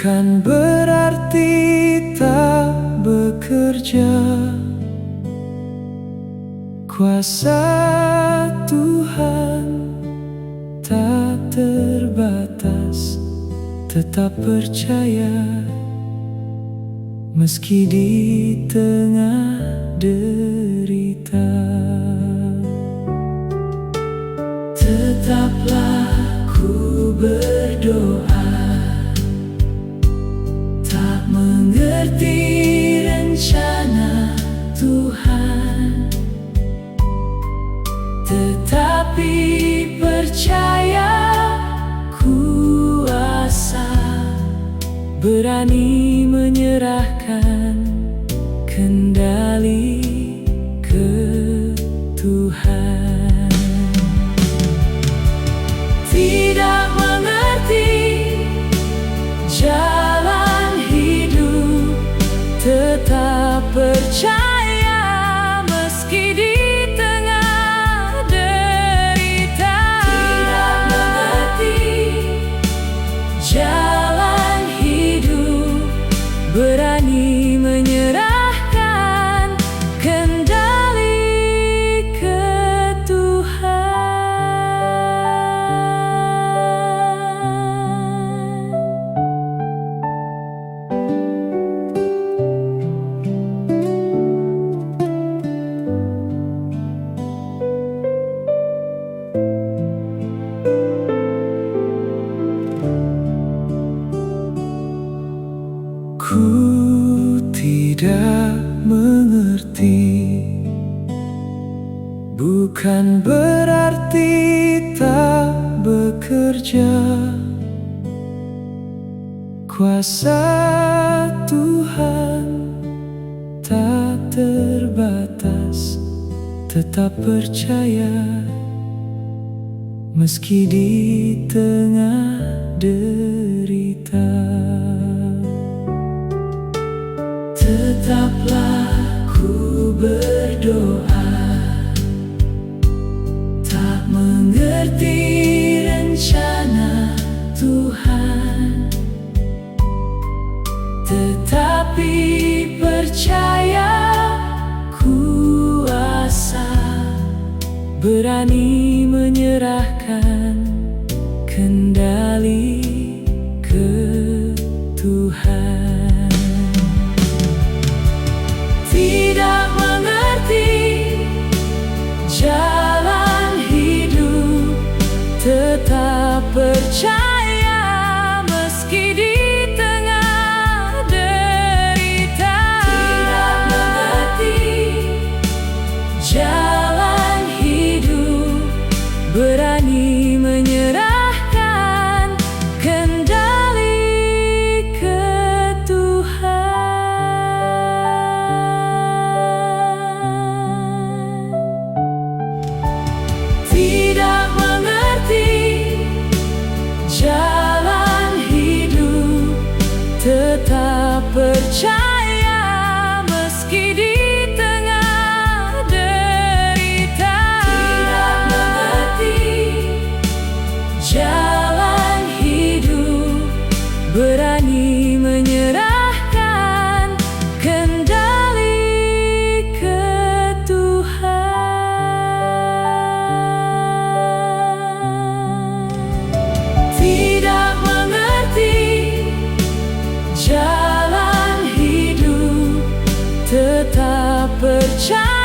bukan berarti tak bekerja. Kuasa Tuhan tak terbatas, tetap percaya meski di tengah derita. Tetaplah ku berdoa, tak mengerti rencana Tuhan, tetapi percaya kuasa, berani menyerahkan kendali ke Tuhan. Tidak mengerti jalan hidup, tetap percaya meski di tengah derita. Tidak mengerti jalan hidup, berani menyerahkan kendali ke Tuhan. Ku tidak mengerti, bukan berarti tak bekerja. Kuasa Tuhan tak terbatas, tetap percaya meski di tengah derita. Tetaplah ku berdoa, tak mengerti rencana Tuhan, tetapi percaya kuasa, berani menyerahkan kendali ke Tuhan. Tidak mengerti jalan hidup, tetap percaya meski di tengah derita. Tidak mengerti jalan hidup, berani menyerahkan kendali ke Tuhan. Tidak mengerti jalan hidup, tetap percaya meski di tengah derita. Tidak mengerti jalan hidup, berani menyerahkan kendali ke Tuhan. Tidak mengerti jalan hidup, tetap percaya